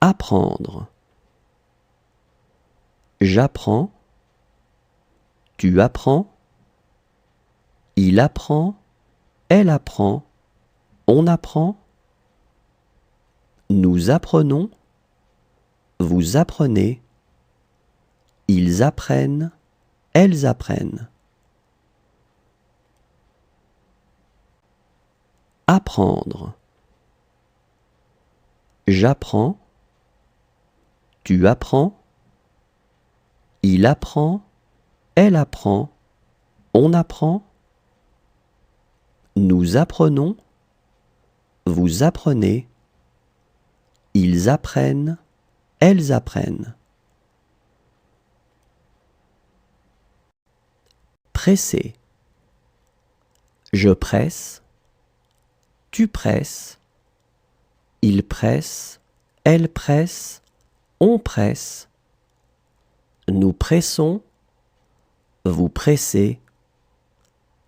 Apprendre. J'apprends. Tu apprends. Il apprend. Elle apprend. On apprend. Nous apprenons. Vous apprenez. Ils apprennent. Elles apprennent. Apprendre. J'apprends. Tu apprends. Il apprend. Elle apprend. On apprend. Nous apprenons. Vous apprenez. Ils apprennent. Elles apprennent. Presser. Je presse. Tu presses. Il presse. Elle presse. On presse. Nous pressons. Vous pressez.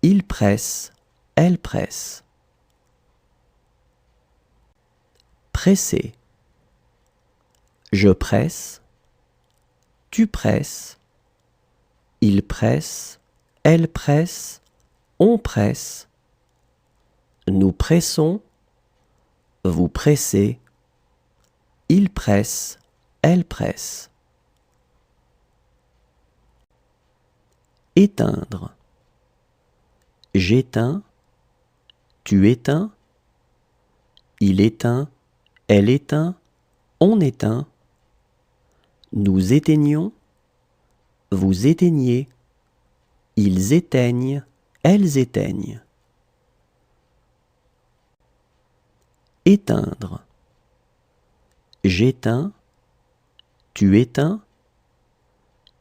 Il presse. Elle presse. Presser. Je presse. Tu presses. Il presse. Elle presse. On presse. Nous pressons. Vous pressez. Il presse. Elle presse. Éteindre. J'éteins. Tu éteins. Il éteint. Elle éteint. On éteint. Nous éteignons. Vous éteignez. Ils éteignent. Elles éteignent. Éteindre. J'éteins. Tu éteins.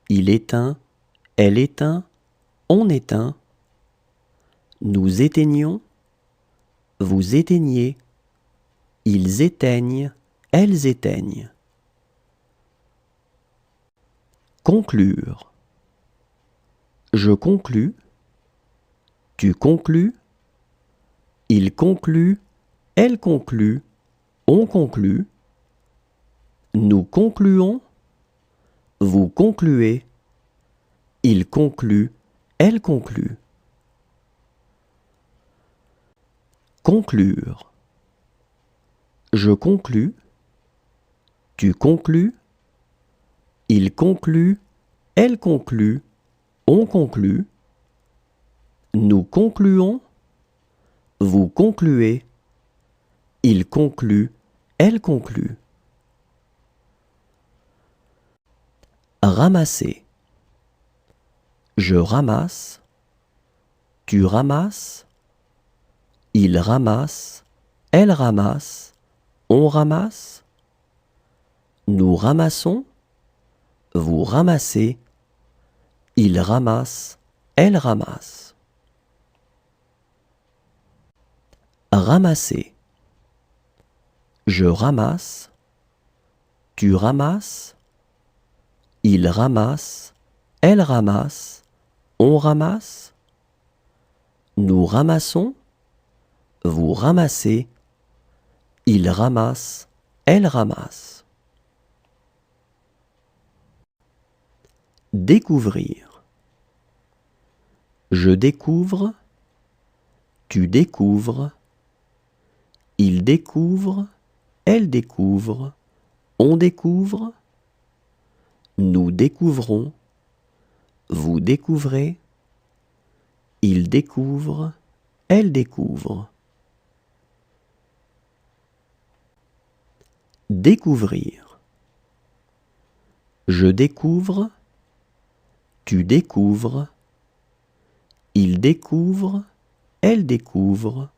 Il éteint. Elle éteint. On éteint. Nous éteignons. Vous éteignez. Ils éteignent. Elles éteignent. Conclure. Je conclus. Tu conclus. Il conclut. Elle conclut. On conclut. Nous concluons. Vous concluez. Il conclut. Elle conclut. Conclure. Je conclus. Tu conclus. Il conclut. Elle conclut. On conclut. Nous concluons. Vous concluez. Il conclut. Elle conclut. Ramasser. Je ramasse. Tu ramasses. Il ramasse. Elle ramasse. On ramasse. Nous ramassons. Vous ramassez. Il ramasse. Elle ramasse. Ramasser. Je ramasse. Tu ramasses. Il ramasse. Elle ramasse. On ramasse. Nous ramassons. Vous ramassez. Il ramasse. Elle ramasse. Découvrir. Je découvre. Tu découvres. Il découvre. Elle découvre. On découvre. Nous découvrons. Vous découvrez. Il découvre. Elle découvre. Découvrir. Je découvre. Tu découvres. Il découvre. Elle découvre.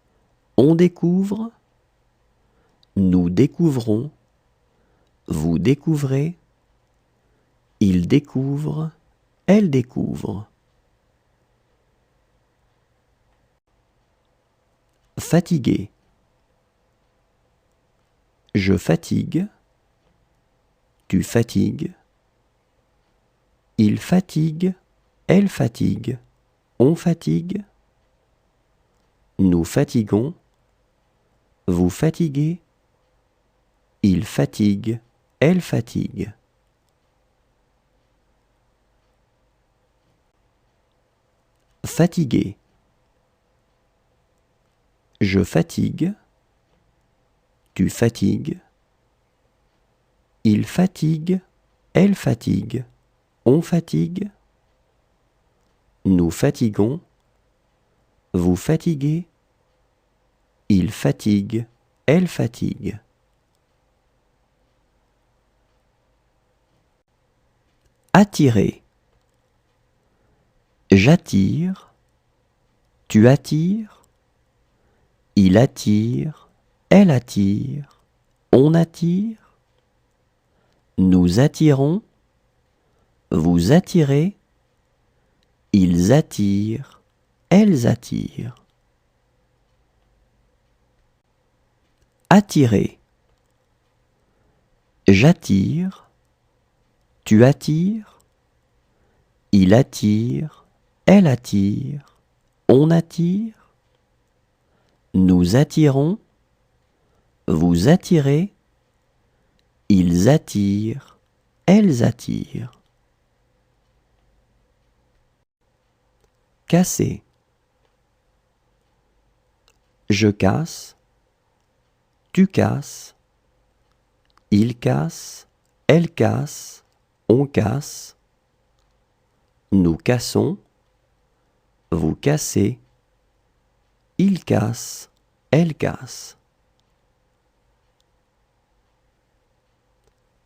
On découvre. Nous découvrons. Vous découvrez. Il découvre. Elle découvre. Fatigué. Je fatigue. Tu fatigues. Il fatigue. Elle fatigue. On fatigue. Nous fatiguons. Vous fatiguez. Il fatigue. elle fatigue. Fatigué. Je fatigue. Tu fatigues. Il fatigue. Elle fatigue. On fatigue. Nous fatiguons. Vous fatiguez. Il fatigue. Elle fatigue. Attirer. J'attire. Tu attires. Il attire. Elle attire. On attire. Nous attirons. Vous attirez. Ils attirent. Elles attirent. Attirer. J'attire. Tu attires. Il attire. Elle attire. On attire. Nous attirons. Vous attirez. Ils attirent. Elles attirent. Casser. Je casse. Tu casses. Il casse. Elle casse. On casse. Nous cassons. Vous cassez. Il casse. Elle casse.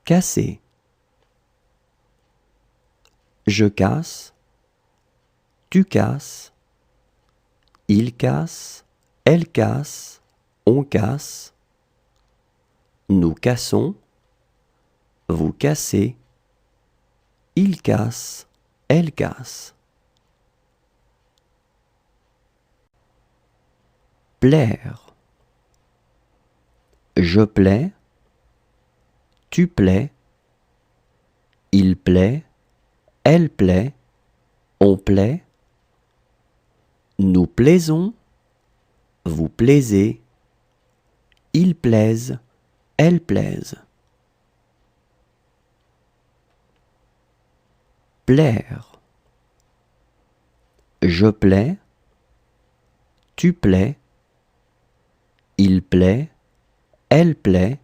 Casser. Je casse. Tu casses. Il casse. Elle casse. On casse. Nous cassons. Vous cassez. Il casse. Elle casse. Plaire. Je plais. Tu plais. Il plaît. Elle plaît. On plaît. Nous plaisons. Vous plaisez. Ils plaisent. Elles plaisent. Plaire. Je plais. Tu plais. Il plaît. Elle plaît.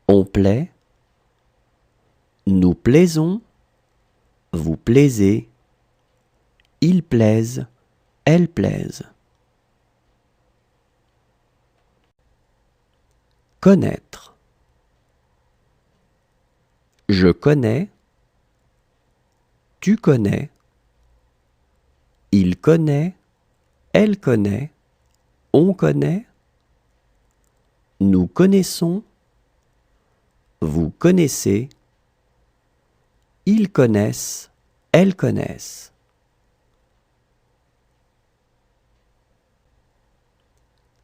On plaît. Nous plaisons. Vous plaisez. Ils plaisent. Elles plaisent. Connaître. Je connais. Tu connais. Il connaît. Elle connaît. On connaît. Nous connaissons. Vous connaissez. Ils connaissent. Elles connaissent.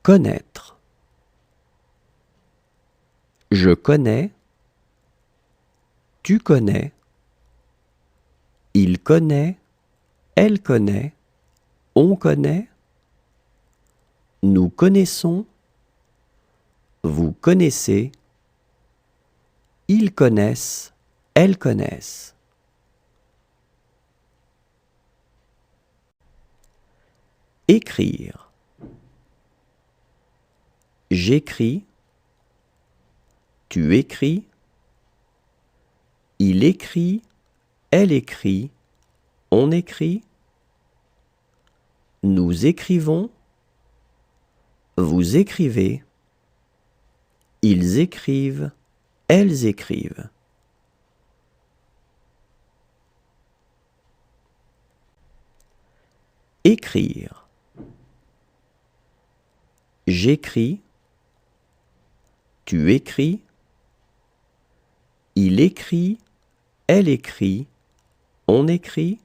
Connaître. Je connais. Tu connais. Il connaît. Elle connaît. On connaît. Nous connaissons. Vous connaissez. Ils connaissent. Elles connaissent. Écrire. J'écris. Tu écris. Il écrit. Elle écrit. On écrit. Nous écrivons. Vous écrivez. Ils écrivent. Elles écrivent. Écrire. J'écris. Tu écris. Il écrit. Elle écrit. On écrit.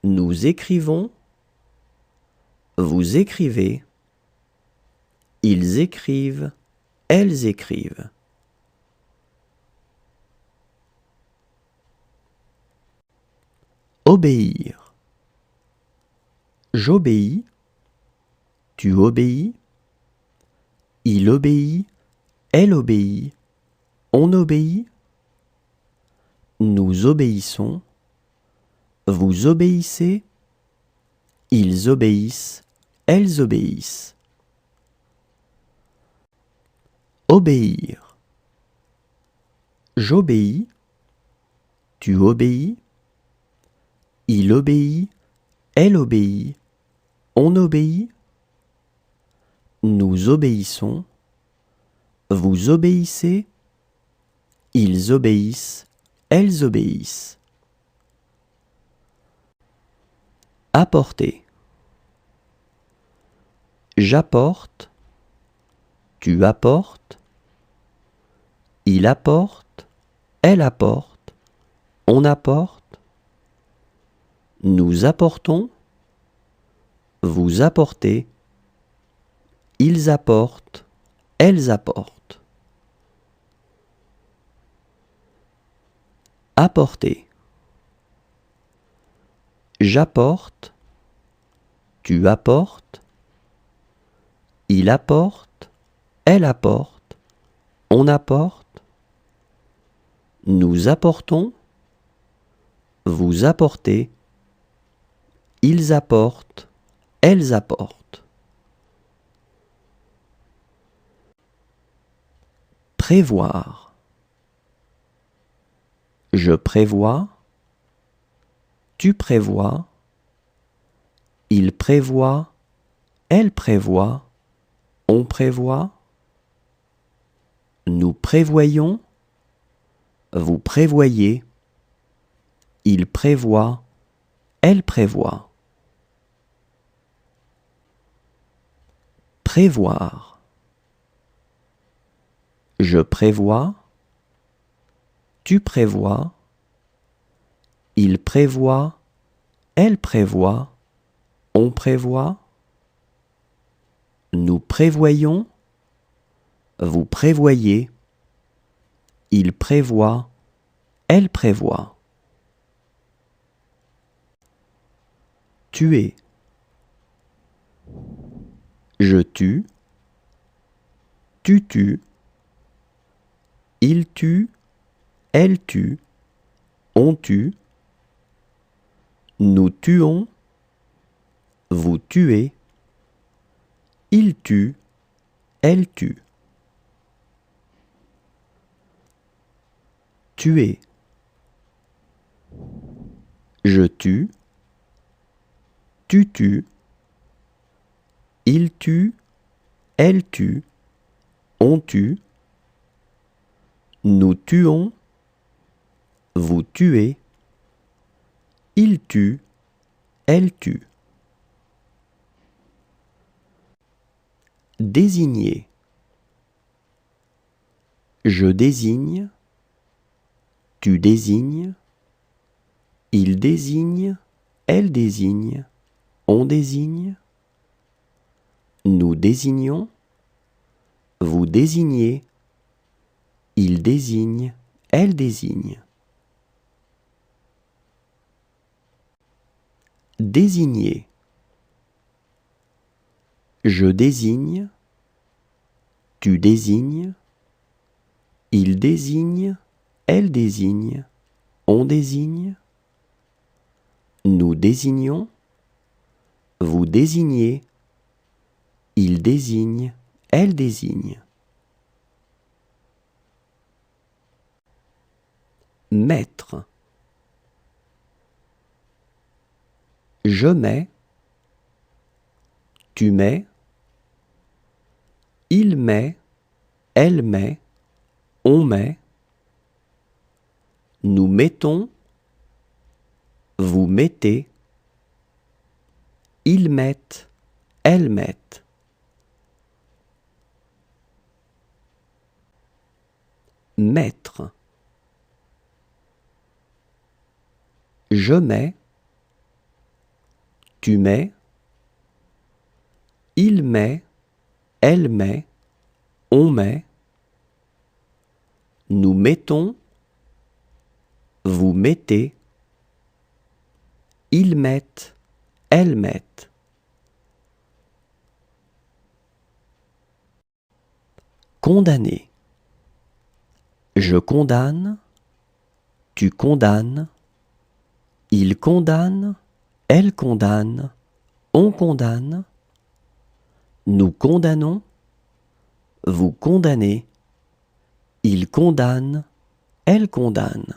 Nous écrivons. Vous écrivez. Ils écrivent. Elles écrivent. Obéir. J'obéis. Tu obéis. Il obéit. Elle obéit. On obéit. Nous obéissons. Vous obéissez. Ils obéissent. Elles obéissent. Obéir. J'obéis. Tu obéis. Il obéit. Elle obéit. On obéit. Nous obéissons. Vous obéissez. Ils obéissent. Elles obéissent. Apporter. J'apporte. Tu apportes. Il apporte. Elle apporte. On apporte. Nous apportons. Vous apportez. Ils apportent. Elles apportent. Apporter. J'apporte. Tu apportes. Il apporte. Elle apporte. On apporte. Nous apportons. Vous apportez. Ils apportent. Elles apportent. Prévoir. Je prévois. Tu prévois. Il prévoit. Elle prévoit. On prévoit. Nous prévoyons. Vous prévoyez. Il prévoit. Elle prévoit. Prévoir. Je prévois. Tu prévois. Il prévoit. Elle prévoit. On prévoit. Nous prévoyons. Vous prévoyez. Il prévoit. Elle prévoit. Tuer. Je tue. Tu tues. Il tue. Elle tue. On tue. Nous tuons. Vous tuez. Il tue. Elle tue. Tuer. Je tue. Tu tues. Il tue. Elle tue. On tue. Nous tuons. Vous tuez. Il tue. Elle tue. Désigner. Je désigne. Tu désignes. Il désigne. Elle désigne. On désigne. Nous désignons. Vous désignez. Il désigne. Elle désigne. Désigner. Je désigne. Tu désignes. Il désigne. Elle désigne. On désigne. Nous désignons. Vous désignez. Il désigne. Elle désigne. Mettre. Je mets. Tu mets. Il met. Elle met. On met. Nous mettons. Vous mettez. Ils mettent. Elles mettent. Mettre. Je mets. Tu mets. Il met. Elle met. On met. Nous mettons. Vous mettez. Ils mettent. Elles mettent. Condamner. Je condamne, tu condamnes, il condamne, elle condamne, on condamne, nous condamnons, vous condamnez, il condamne, elle condamne.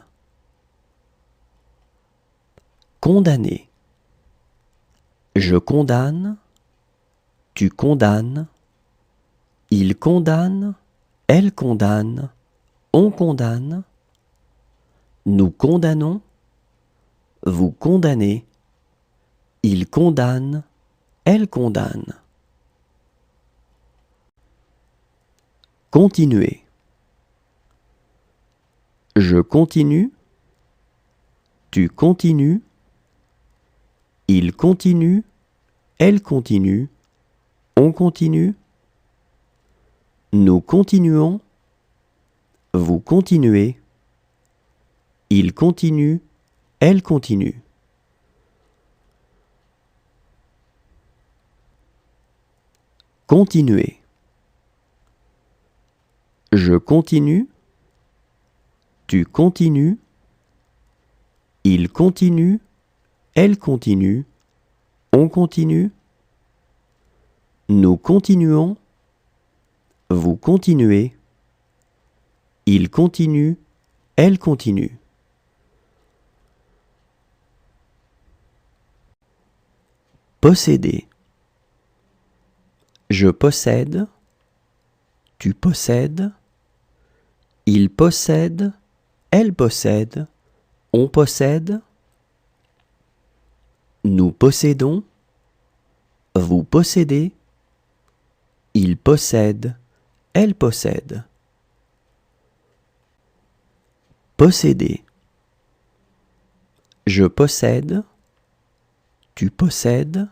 Condamner. Je condamne, tu condamnes, il condamne, elle condamne, on condamne, nous condamnons, vous condamnez, il condamne, elle condamne. Continuer. Je continue, tu continues, il continue, elle continue, on continue, nous continuons, vous continuez, il continue, elle continue. Continuer. Je continue, tu continues, il continue, elle continue, on continue, nous continuons, vous continuez, il continue, elle continue. Posséder. Je possède, tu possèdes, il possède, elle possède, on possède, nous possédons, vous possédez, il possède, elle possède. Posséder. Je possède, tu possèdes,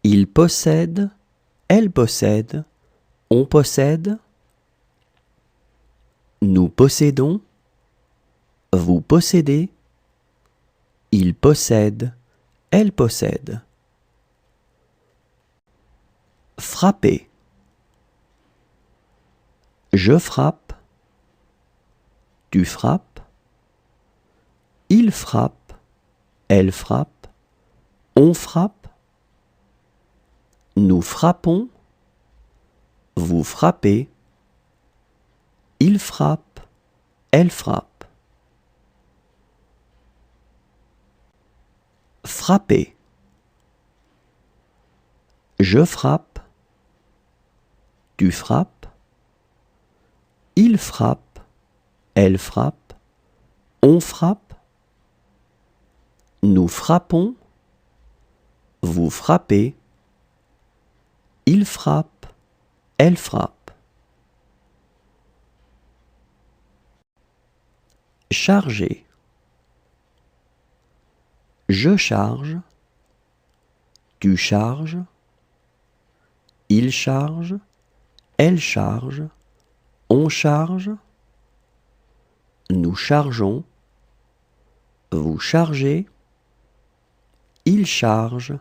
il possède, elle possède, on possède, nous possédons, vous possédez, il possède, elle possède. Frapper. Je frappe, tu frappes, il frappe, elle frappe, on frappe, nous frappons, vous frappez, il frappe, elle frappe. Frapper. Je frappe, tu frappes, il frappe, elle frappe, on frappe, nous frappons, vous frappez, il frappe, elle frappe. Charger. Je charge, tu charges, il charge, elle charge, on charge, nous chargeons, vous chargez, il charge,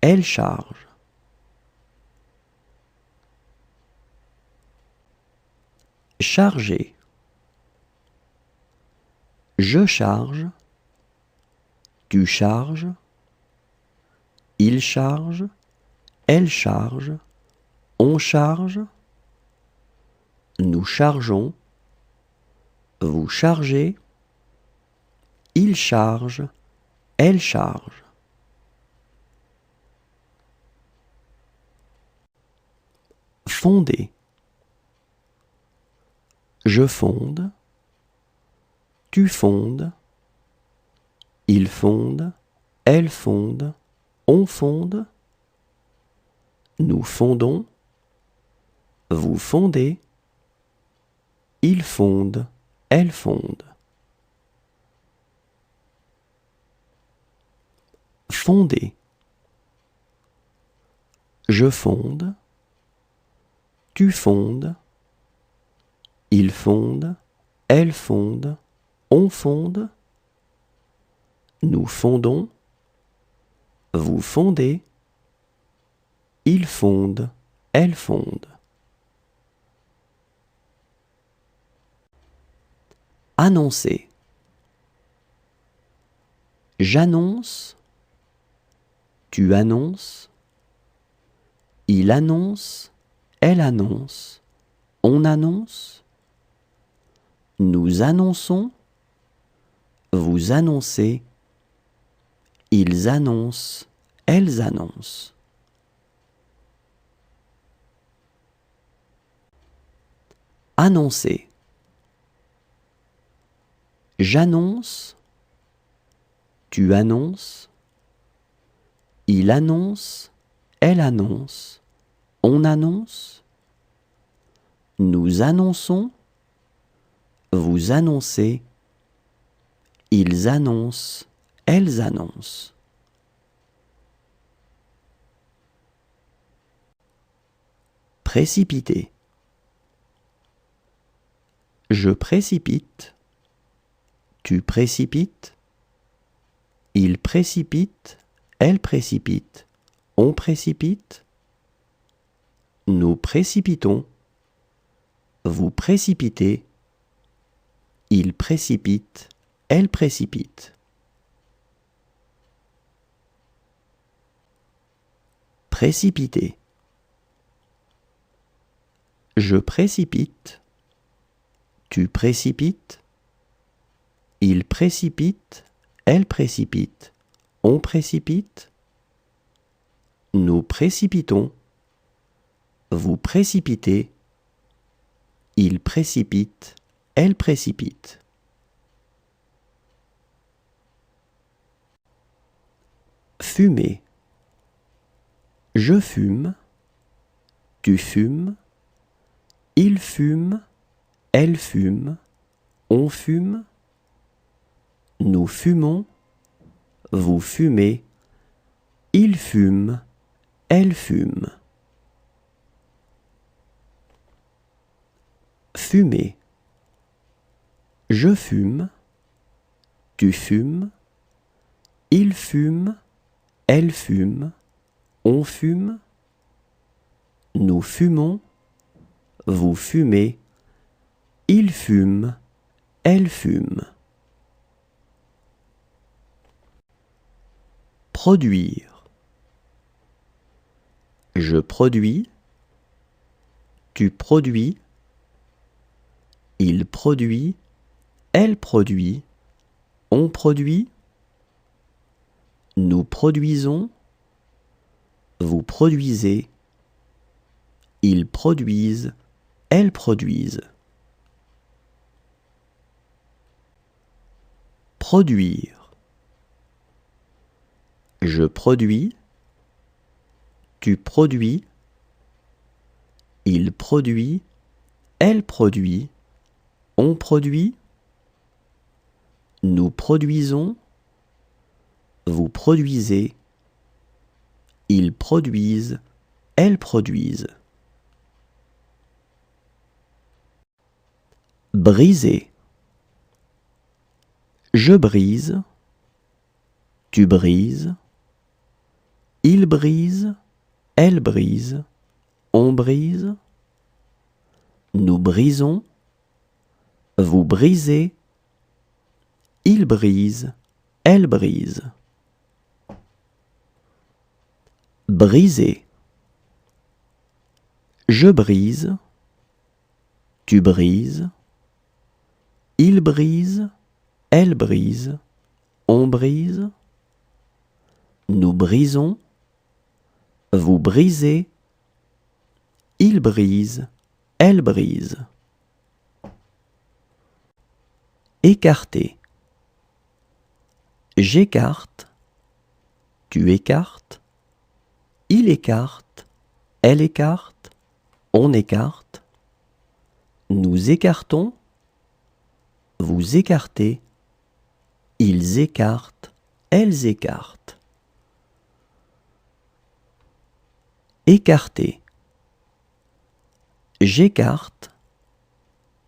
elle charge. Charger. Je charge, tu charges, il charge, elle charge, on charge, nous chargeons, vous chargez, il charge, elle charge. Fonder. Je fonde, tu fondes, il fonde, elle fonde, on fonde, nous fondons, vous fondez, il fonde, elle fonde. Fonder. Je fonde, tu fondes, il fonde, elle fonde, on fonde, nous fondons, vous fondez, il fonde, elle fonde. Annoncer. J'annonce. Tu annonces. Il annonce. Elle annonce. On annonce. Nous annonçons. Vous annoncez. Ils annoncent. Elles annoncent. Annoncer. J'annonce. Tu annonces. Il annonce. Elle annonce. On annonce. Nous annonçons. Vous annoncez. Ils annoncent. Elles annoncent. Précipiter. Je précipite. Tu précipites. Il précipite. Elle précipite. On précipite. Nous précipitons. Vous précipitez. Il précipite. Elle précipite. Précipiter. Je précipite. Tu précipites. Il précipite. Elle précipite. On précipite. Nous précipitons. Vous précipitez. Il précipite. Elle précipite. Fumer. Je fume. Tu fumes. Il fume. Elle fume. On fume. Nous fumons. Vous fumez. Il fume. Elle fume. Fumer. Je fume. Tu fumes. Il fume. Elle fume. On fume. Nous fumons. Vous fumez. Il fume. Elle fume. Produire. Je produis. Tu produis. Il produit. Elle produit. On produit. Nous produisons. Vous produisez. Ils produisent. Elles produisent. Produire. Je produis. Tu produis. Il produit. Elle produit. On produit. Nous produisons. Vous produisez. Ils produisent. Elles produisent. Briser. Je brise. Tu brises. Il brise. Elle brise. On brise. Nous brisons. Vous brisez. Il brise. Elle brise. Briser. Je brise. Tu brises. Il brise. Elle brise. On brise. Nous brisons. Vous brisez. Il brise. Elle brise. Écarter. J'écarte. Tu écartes. Il écarte. Elle écarte. On écarte. Nous écartons. Vous écartez. Ils écartent. Elles écartent. Écarter. J'écarte.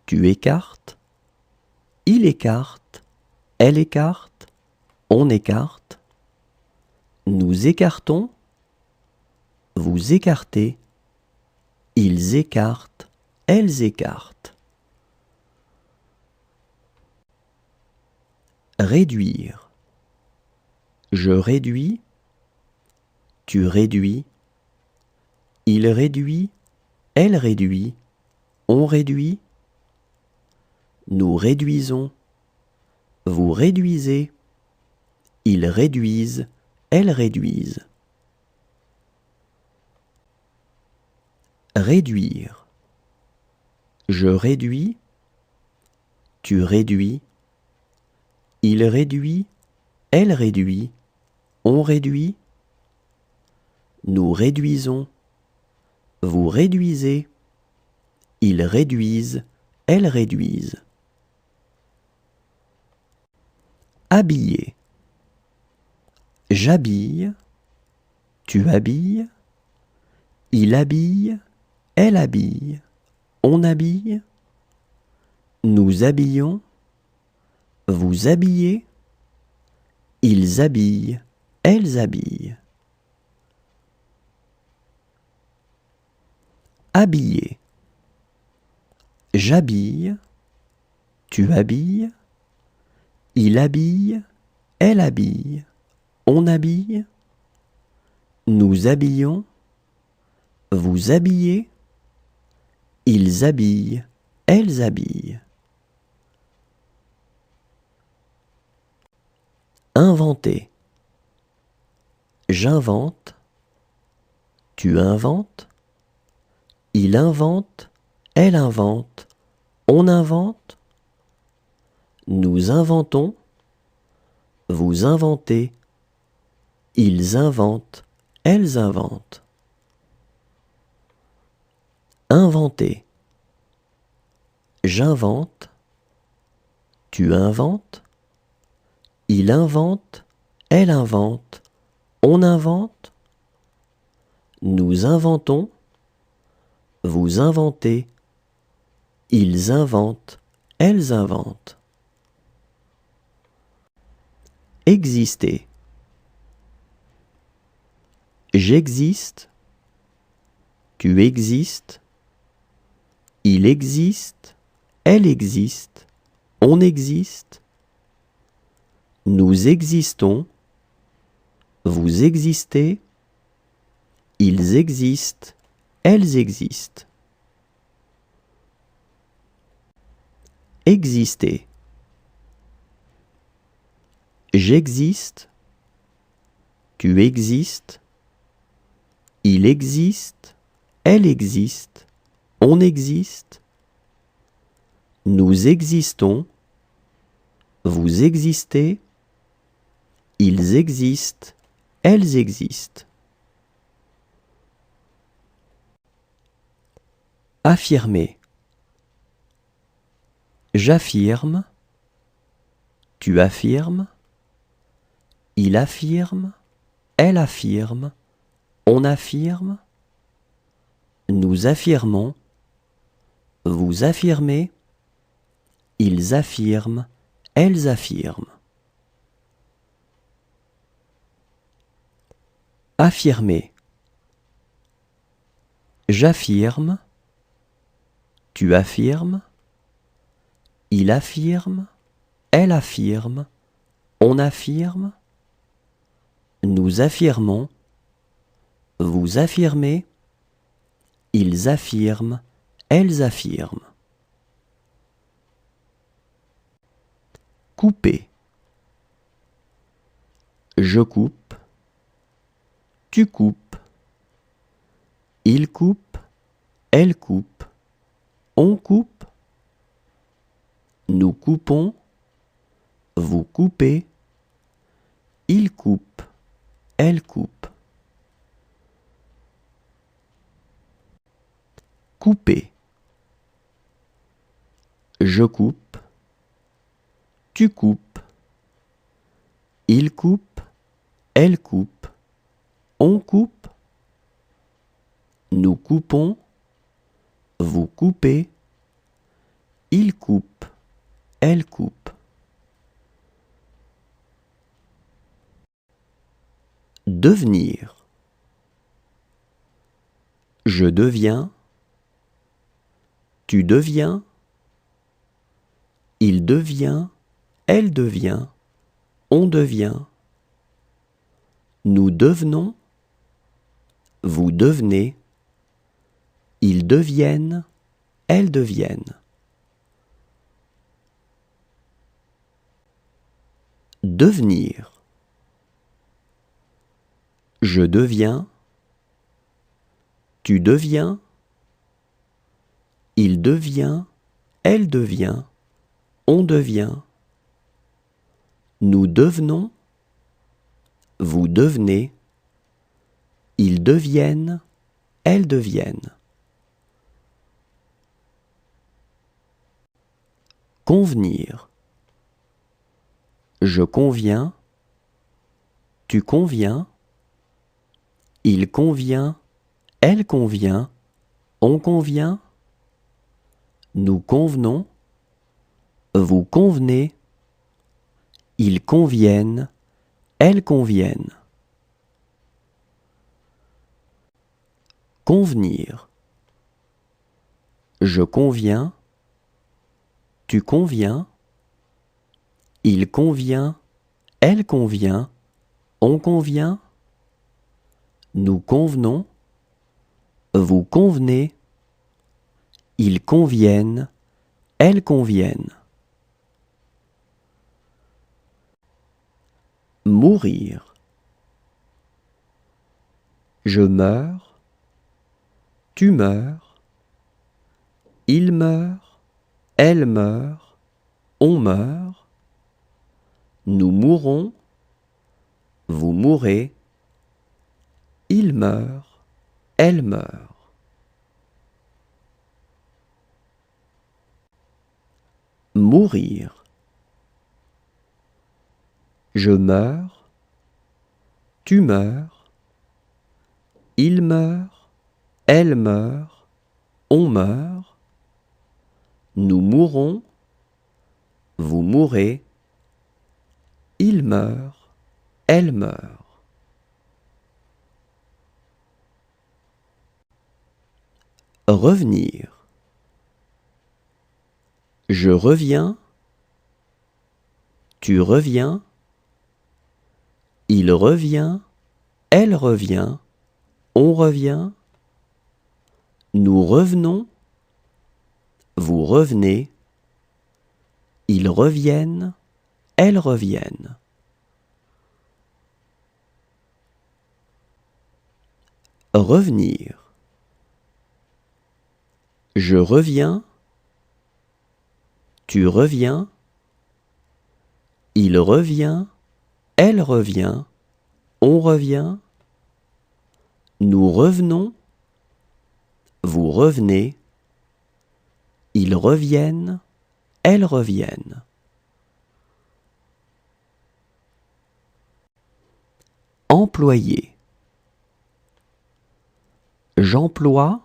Tu écartes. Il écarte. Elle écarte. On écarte. Nous écartons. Vous écartez. Ils écartent. Elles écartent. Réduire. Je réduis, tu réduis, il réduit, elle réduit, on réduit, nous réduisons, vous réduisez, ils réduisent, elles réduisent. Réduire. Je réduis, tu réduis, il réduit, elle réduit, on réduit, nous réduisons, vous réduisez, ils réduisent, elles réduisent. Habiller. J'habille, tu habilles, il habille, elle habille, on habille, nous habillons, vous habillez, ils habillent, elles habillent. Habiller. J'habille, tu habilles, il habille, elle habille, on habille, nous habillons, vous habillez, ils habillent, elles habillent. Inventer. J'invente, tu inventes, il invente, elle invente, on invente, nous inventons, vous inventez, ils inventent, elles inventent. Inventer. J'invente, tu inventes, il invente, elle invente, on invente, nous inventons, vous inventez, ils inventent, elles inventent. Exister. J'existe, tu existes, il existe, elle existe, on existe, nous existons, vous existez, ils existent, elles existent. Exister. J'existe, tu existes, il existe, elle existe, on existe, nous existons, vous existez, ils existent, elles existent. Affirmer. J'affirme, tu affirmes, il affirme, elle affirme, on affirme, nous affirmons, vous affirmez, ils affirment, elles affirment. Affirmer. J'affirme, tu affirmes, il affirme, elle affirme, on affirme, nous affirmons, vous affirmez, ils affirment, elles affirment. Couper. Je coupe, tu coupes, il coupe, elle coupe, on coupe, nous coupons, vous coupez, il coupe, elle coupe. Couper. Je coupe, tu coupes, il coupe, elle coupe, on coupe, nous coupons, vous coupez, il coupe, elle coupe. Devenir. Je deviens, tu deviens, il devient, elle devient, on devient, nous devenons, vous devenez, ils deviennent, elles deviennent. Devenir. Je deviens, tu deviens, il devient, elle devient, on devient. Nous devenons, vous devenez, ils deviennent, elles deviennent. Convenir. Je conviens, tu conviens, il convient, elle convient, on convient. Nous convenons, vous convenez, ils conviennent, elles conviennent. Convenir. Je conviens, tu conviens, il convient, elle convient, on convient. Nous convenons, vous convenez, ils conviennent, elles conviennent. Mourir. Je meurs, tu meurs, il meurt, elle meurt, on meurt. Nous mourrons, vous mourrez, il meurt, elle meurt. Mourir. Je meurs, tu meurs, il meurt, elle meurt, on meurt. Nous mourrons, vous mourrez, il meurt, elle meurt. Revenir. Je reviens, tu reviens, il revient, elle revient, on revient. Nous revenons, vous revenez, ils reviennent, elles reviennent. Revenir. Je reviens, tu reviens, il revient, elle revient, on revient. Nous revenons, vous revenez, ils reviennent, elles reviennent. Employer. J'emploie,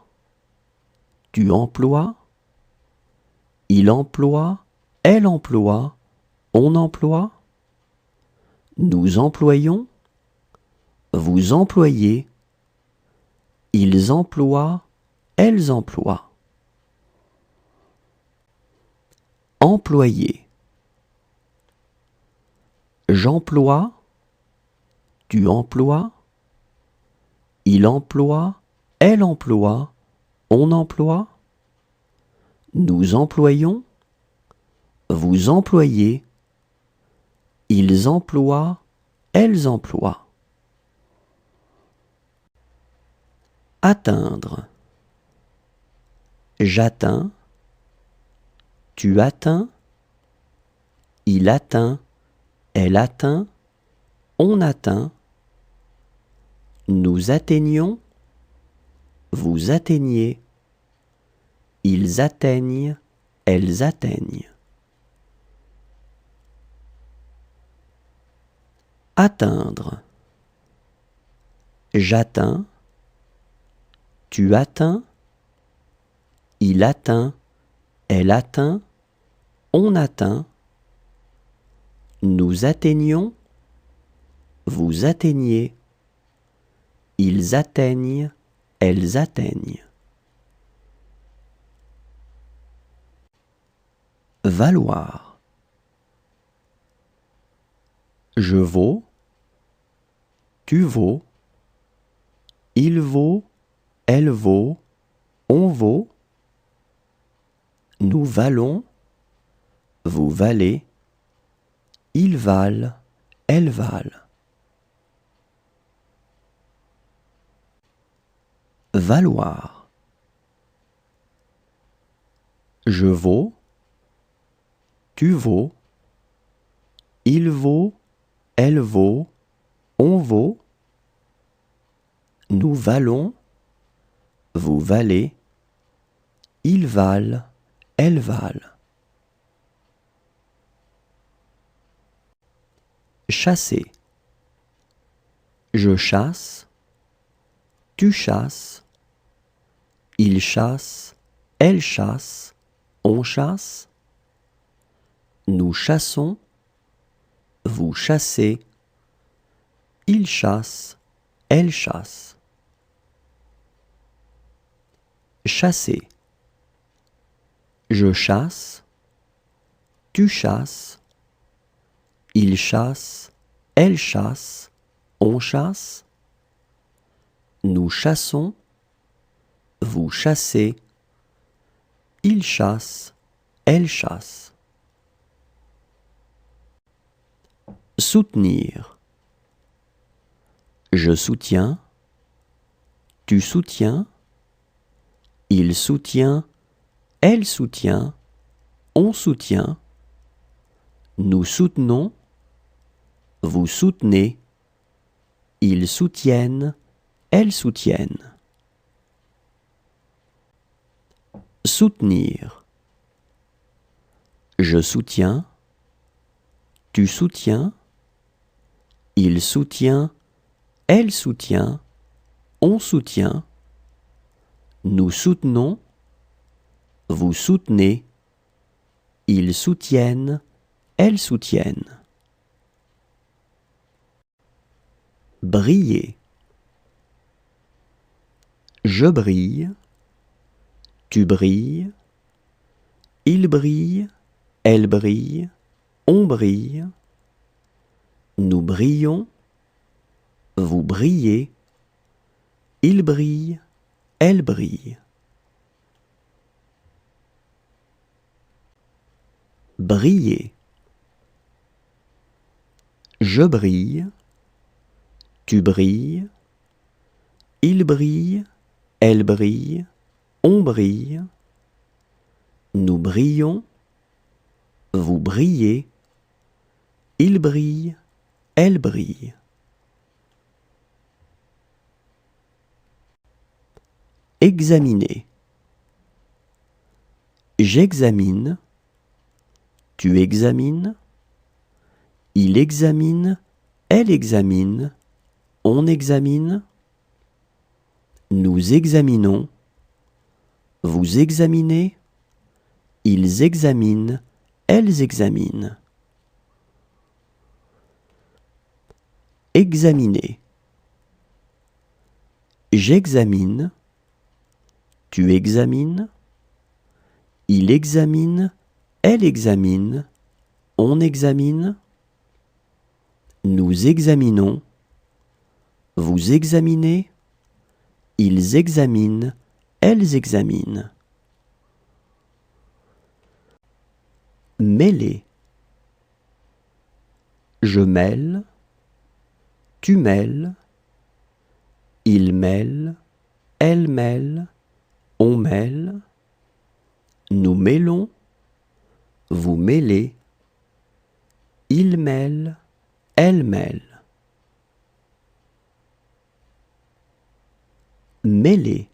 tu emploies, il emploie, elle emploie, on emploie. Nous employons, vous employez, ils emploient, elles emploient. Employer. J'emploie, tu emploies, il emploie, elle emploie, on emploie. Nous employons, vous employez, ils emploient, elles emploient. Atteindre. J'atteins, tu atteins, il atteint, elle atteint, on atteint. Nous atteignons, vous atteignez, ils atteignent, elles atteignent. Atteindre. J'atteins, tu atteins, il atteint, elle atteint, on atteint. Nous atteignons, vous atteignez, ils atteignent, elles atteignent. Valoir. Je vaux, tu vaux, il vaut, elle vaut, on vaut, nous valons, vous valez, ils valent, elles valent. Valoir. Je vaux, tu vaux, il vaut, elle vaut, on vaut, nous valons, vous valez, ils valent, elles valent. Chasser. Je chasse, tu chasses, il chasse, elle chasse, on chasse, nous chassons, vous chassez, il chasse, elle chasse. Chasser. Je chasse, tu chasses, il chasse, elle chasse, on chasse, nous chassons, vous chassez, il chasse, elle chasse. Soutenir. Je soutiens, tu soutiens, il soutient, elle soutient, on soutient, nous soutenons, vous soutenez, ils soutiennent, elles soutiennent. Soutenir. Je soutiens, tu soutiens, il soutient, elle soutient, on soutient, nous soutenons, vous soutenez, ils soutiennent, elles soutiennent. Briller. Je brille, tu brilles, il brille, elle brille, on brille, nous brillons, vous brillez, il brille, elle brille. Briller. Je brille, tu brilles, il brille, elle brille, on brille, nous brillons, vous brillez, il brille, elle brille. Examiner. J'examine, tu examines, il examine, elle examine, on examine, nous examinons, vous examinez, ils examinent, elles examinent. Examiner. J'examine, tu examines, il examine, elle examine, on examine, nous examinons, vous examinez, ils examinent, elles examinent. Mêler. Je mêle, tu mêles, il mêle, elle mêle, on mêle, nous mêlons, vous mêlez, il mêle, elle mêle. Mêler.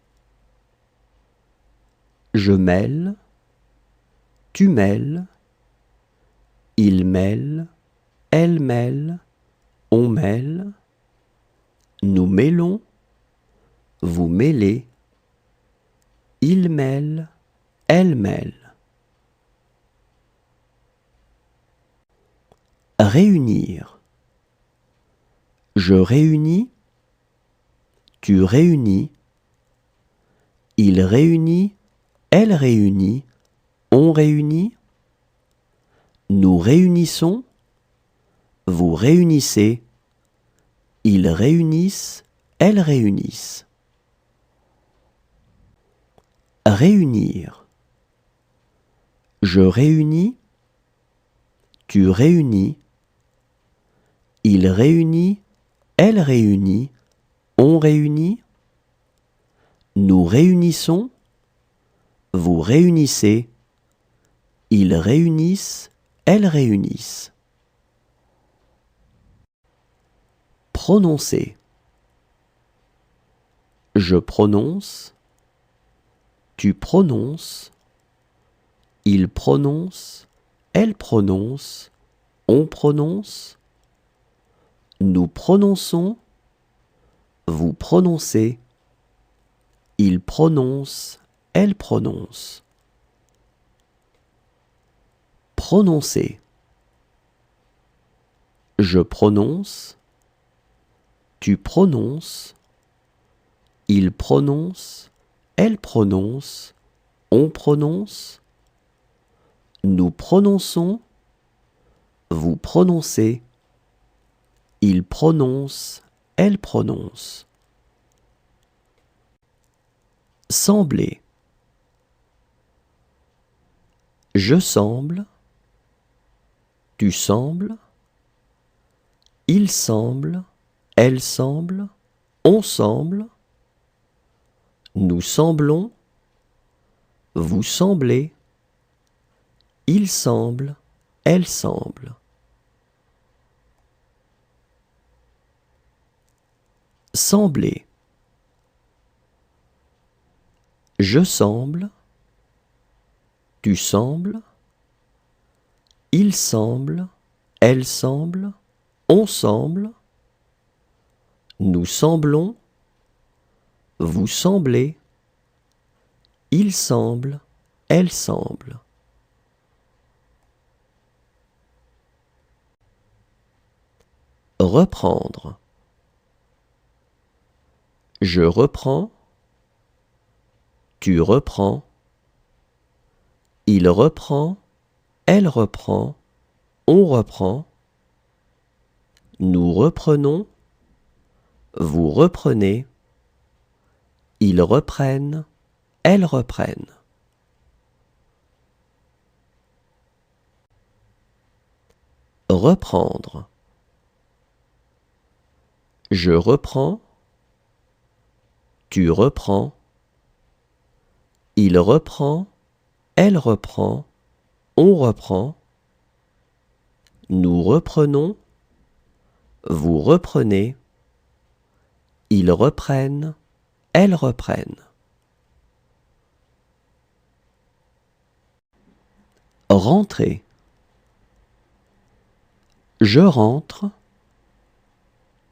Je mêle, tu mêles, il mêle, elle mêle, on mêle, nous mêlons, vous mêlez, il mêle, elle mêle. Réunir. Je réunis, tu réunis, il réunit, elle réunit, on réunit, nous réunissons, vous réunissez, ils réunissent, elles réunissent. Réunir. Je réunis, tu réunis, il réunit, elle réunit, on réunit, nous réunissons, vous réunissez, ils réunissent, elles réunissent. Prononcer. Je prononce, tu prononces, il prononce, elle prononce, on prononce, nous prononçons, vous prononcez, il prononce, elle prononce. Prononcer. Je prononce, tu prononces, il prononce, elle prononce, on prononce, nous prononçons, vous prononcez, il prononce, elle prononce. Sembler. Je semble, tu sembles, il semble, elle semble, on semble, nous semblons, vous semblez, il semble, elle semble. Sembler. Je semble, tu sembles, il semble, elle semble, on semble, nous semblons, vous semblez, il semble, elle semble. Reprendre. Je reprends, tu reprends, il reprend, elle reprend, on reprend, nous reprenons, vous reprenez, ils reprennent, elles reprennent. Reprendre. Je reprends, tu reprends, il reprend, elle reprend, on reprend, nous reprenons, vous reprenez, ils reprennent, elles reprennent. Rentrer. Je rentre,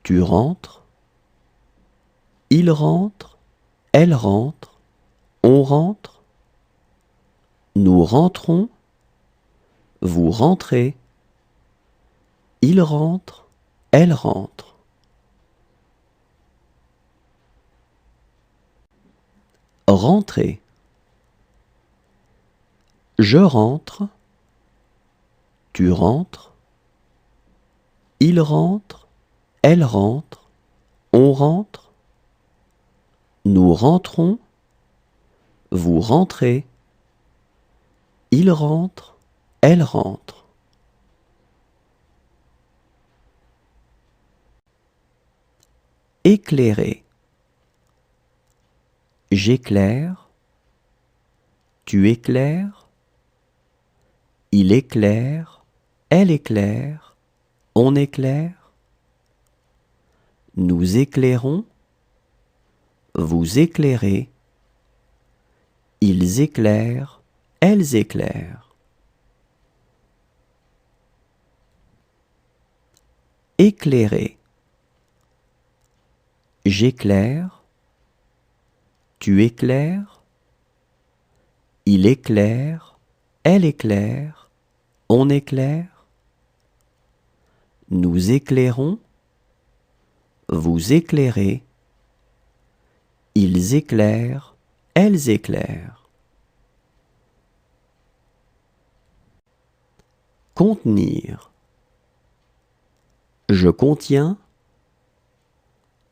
tu rentres, il rentre, elle rentre, on rentre, nous rentrons, vous rentrez, il rentre, elle rentre. Rentrer. Je rentre, tu rentres, il rentre, elle rentre, on rentre, nous rentrons, vous rentrez, il rentre, elle rentre. Éclairer. J'éclaire, tu éclaires, il éclaire, elle éclaire, on éclaire, nous éclairons, vous éclairez, ils éclairent, elles éclairent. Éclairer. J'éclaire, tu éclaires, il éclaire, elle éclaire, on éclaire, nous éclairons, vous éclairez, ils éclairent, elles éclairent. Contenir. Je contiens,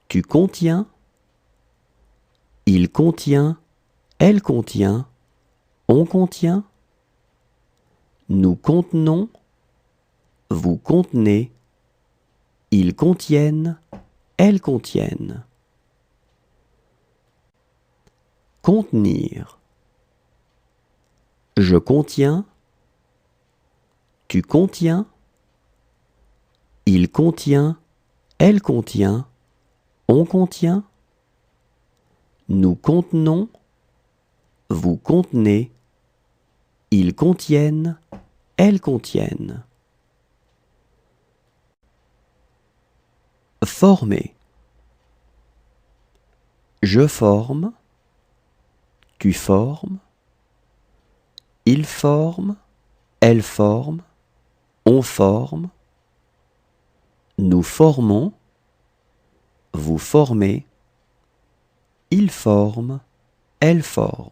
tu contiens, il contient, elle contient, on contient, nous contenons, vous contenez, ils contiennent, elles contiennent. Contenir. Je contiens, tu contiens, il contient, elle contient, on contient, nous contenons, vous contenez, ils contiennent, elles contiennent. Former. Je forme, tu formes, il forme, elle forme, on forme, nous formons, vous formez, il forme, elle forme.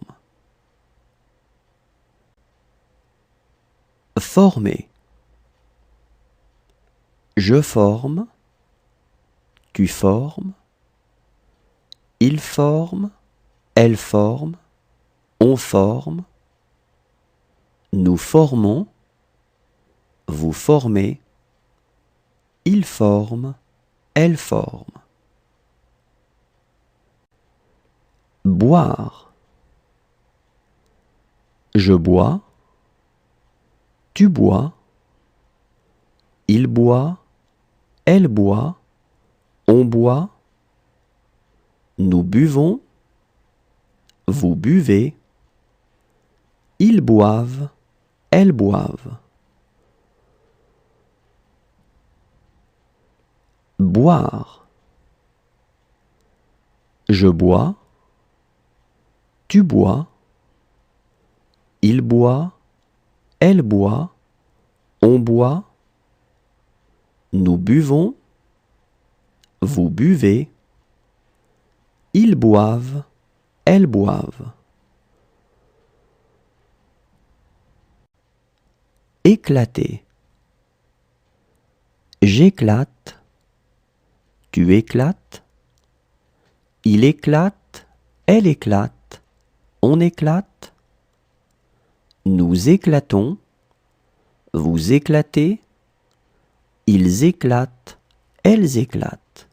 Former. Je forme, tu formes, il forme, elle forme, on forme, nous formons, vous formez, il forme, elle forme. Boire. Je bois, tu bois, il boit, elle boit, on boit, nous buvons, vous buvez, ils boivent, elles boivent. Boire. Je bois, tu bois, il boit, elle boit, on boit, nous buvons, vous buvez, ils boivent, elles boivent. Éclater. J'éclate, tu éclates, il éclate, elle éclate, on éclate, nous éclatons, vous éclatez, ils éclatent, elles éclatent.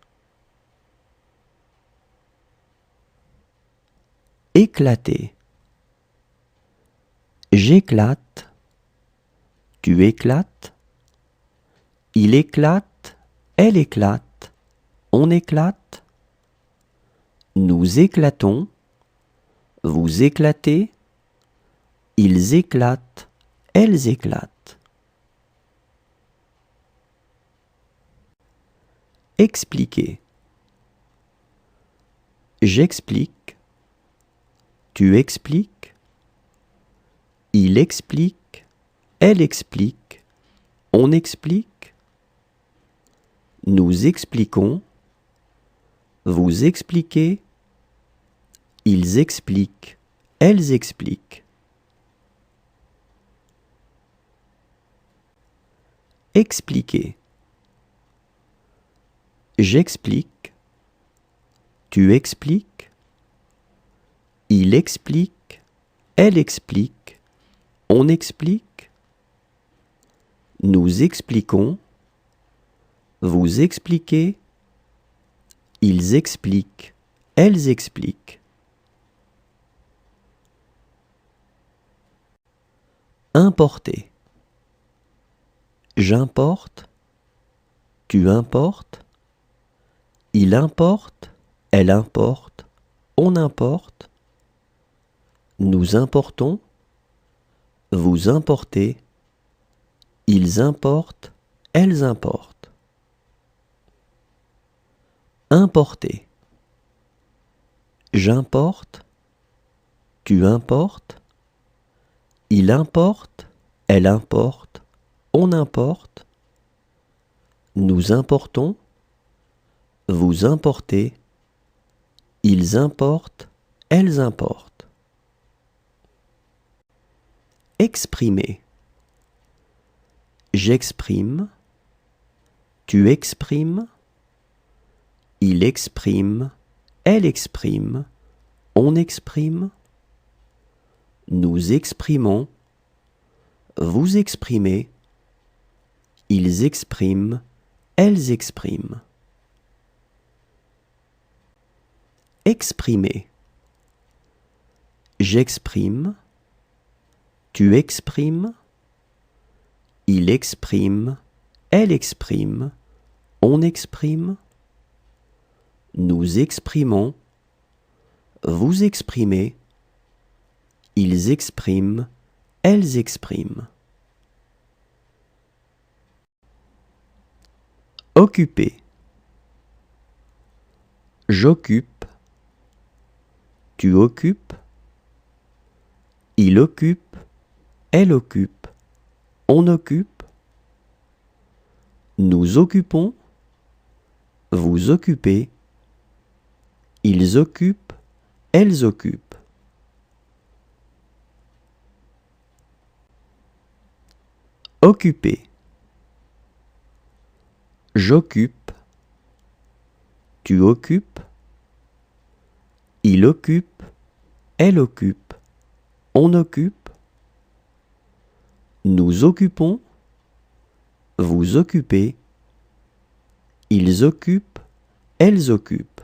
Éclater. J'éclate, tu éclates, il éclate, elle éclate, on éclate, nous éclatons, vous éclatez, ils éclatent, elles éclatent. Expliquer. J'explique, tu expliques, il explique, elle explique, on explique, nous expliquons, vous expliquez, ils expliquent, elles expliquent. Expliquer. J'explique, tu expliques, il explique, elle explique, on explique, nous expliquons, vous expliquez, ils expliquent, elles expliquent. Importer. J'importe, tu importes, il importe, elle importe, on importe, nous importons, vous importez, ils importent, elles importent. Importer. J'importe, tu importes, il importe, elle importe, on importe, nous importons, vous importez, ils importent, elles importent. Exprimer. J'exprime, tu exprimes, il exprime, elle exprime, on exprime, nous exprimons, vous exprimez, ils expriment, elles expriment. Exprimer. J'exprime, tu exprimes, il exprime, elle exprime, on exprime, nous exprimons, vous exprimez, ils expriment, elles expriment. Occuper. J'occupe, tu occupes, il occupe, elle occupe, on occupe, nous occupons, vous occupez, ils occupent, elles occupent. Occuper. J'occupe, tu occupes, il occupe, elle occupe, on occupe, nous occupons, vous occupez, ils occupent, elles occupent.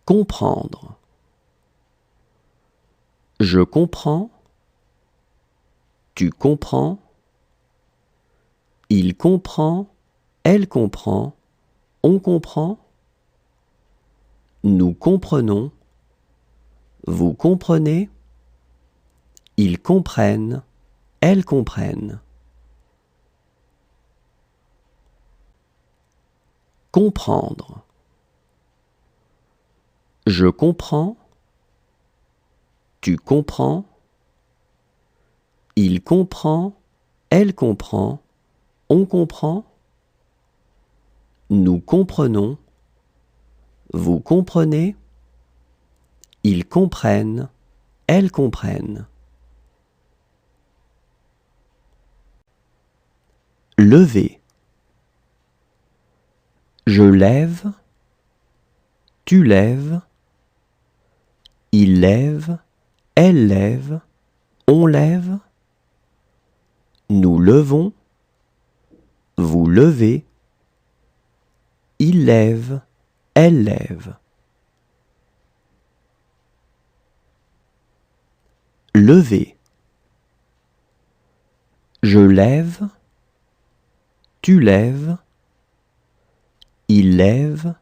Comprendre. Je comprends, tu comprends, il comprend, elle comprend, on comprend, nous comprenons, vous comprenez, ils comprennent, elles comprennent. Comprendre. Je comprends, tu comprends, il comprend, elle comprend, on comprend, nous comprenons, vous comprenez, ils comprennent, elles comprennent. Lever. Je lève, tu lèves, il lève, elle lève, on lève, nous levons, vous levez, il lève, elle lève. Lever. Je lève, tu lèves, il lève,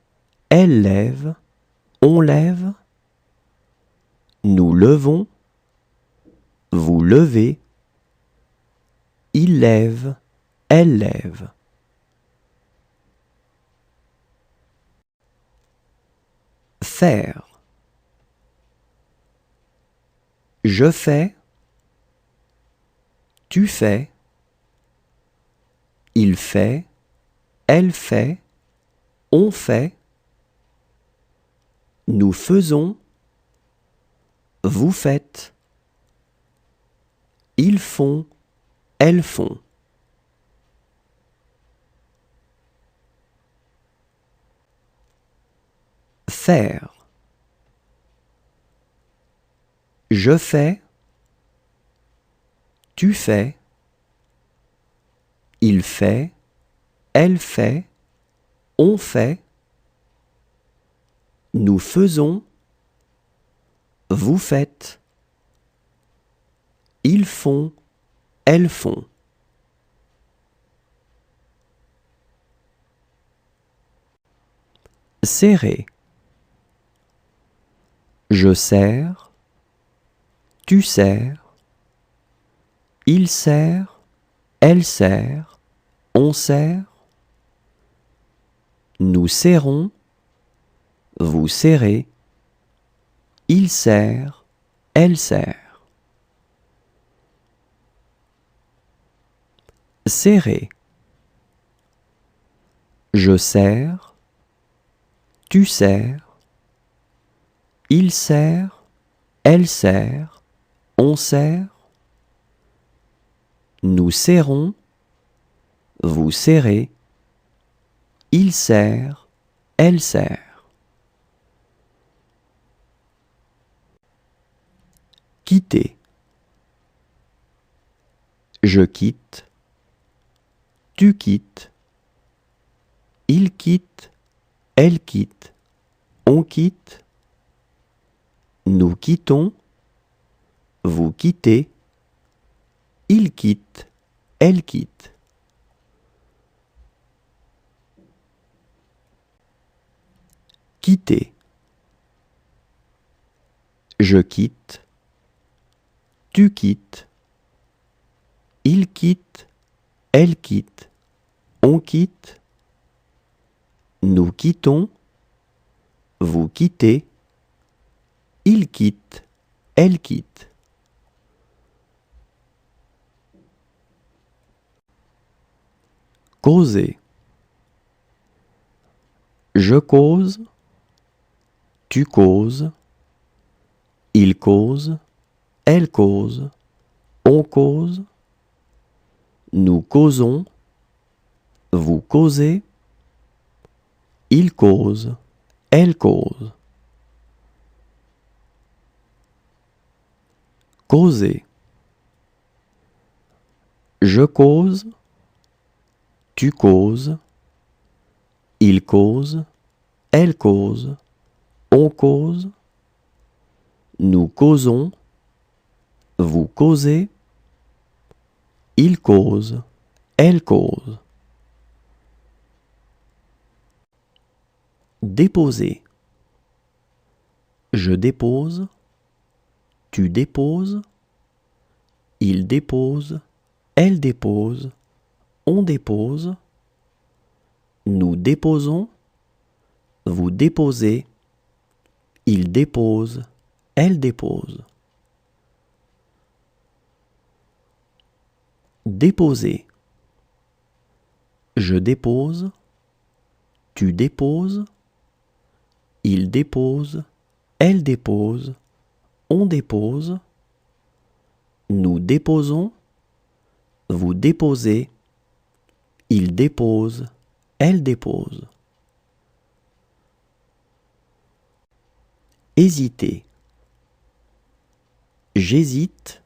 elle lève, on lève, nous levons, vous levez, il lève, elle lève. Faire. Je fais, tu fais, il fait, elle fait, on fait, nous faisons, vous faites, ils font, elles font. Faire. Je fais, tu fais, il fait, elle fait, on fait, nous faisons, vous faites, ils font, elles font. Serrer. Je serre, tu serres, il serre, elle serre, on serre, nous serrons, vous serrez, il serre, elle serre. Serrer. Je serre, tu serres, il serre, elle serre, on serre, Nous serrons, vous serrez. Il serre, elle serre. Quitter. Je quitte. Tu quittes. Il quitte, elle quitte. On quitte. Nous quittons. Vous quittez. Il quitte, elle quitte. Quitter. Je quitte. Tu quittes. Il quitte, elle quitte. On quitte. Nous quittons. Vous quittez. Il quitte, elle quitte. Causer. Je cause. Tu causes. Il cause. Elle cause. On cause. Nous causons. Vous causez. Il cause. Elle cause. Causer. Je cause. Tu causes. Il cause. Elle cause. On cause. Nous causons. Vous causez. Il cause. Elle cause. Déposer. Je dépose. Tu déposes. Il dépose. Elle dépose. On dépose. Nous déposons. Vous déposez. Il dépose. Elle dépose. Déposer. Je dépose. Tu déposes. Il dépose. Elle dépose. On dépose. Nous déposons. Vous déposez. Il dépose. Elle dépose. Hésiter. J'hésite.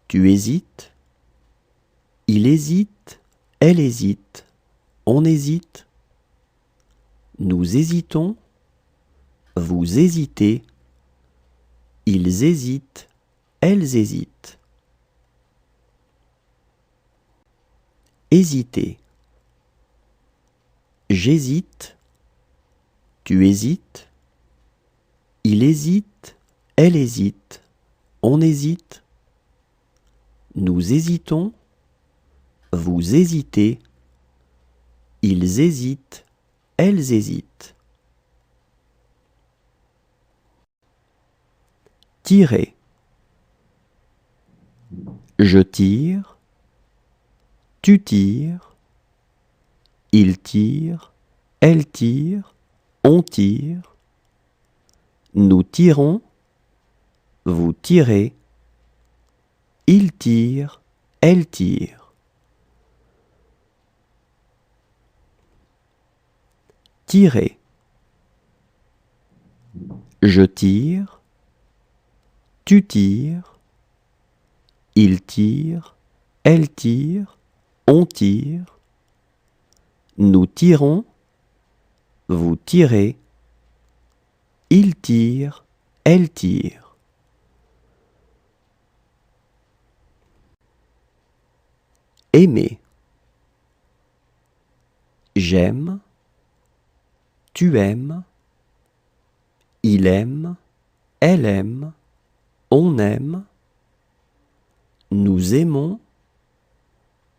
Tu hésites. Il hésite. Elle hésite. On hésite. Nous hésitons. Vous hésitez. Ils hésitent. Elles hésitent. Hésiter. J'hésite. Tu hésites. Il hésite. Elle hésite. On hésite. Nous hésitons. Vous hésitez. Ils hésitent. Elles hésitent. Tirer. Je tire. Tu tires. Il tire. Elle tire. On tire. Nous tirons. Vous tirez. Il tire. Elle tire. Tirer. Je tire. Tu tires. Il tire. Elle tire. On tire. Nous tirons. Vous tirez. Il tire. Elle tire. Aimer. J'aime. Tu aimes. Il aime. Elle aime. On aime. Nous aimons.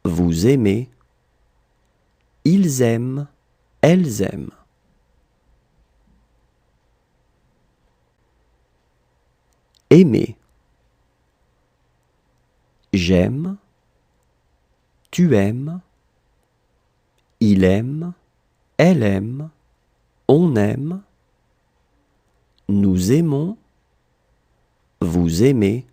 Vous aimez. Ils aiment. Elles aiment. Aimer. J'aime. Tu aimes. Il aime. Elle aime. On aime. Nous aimons. Vous aimez.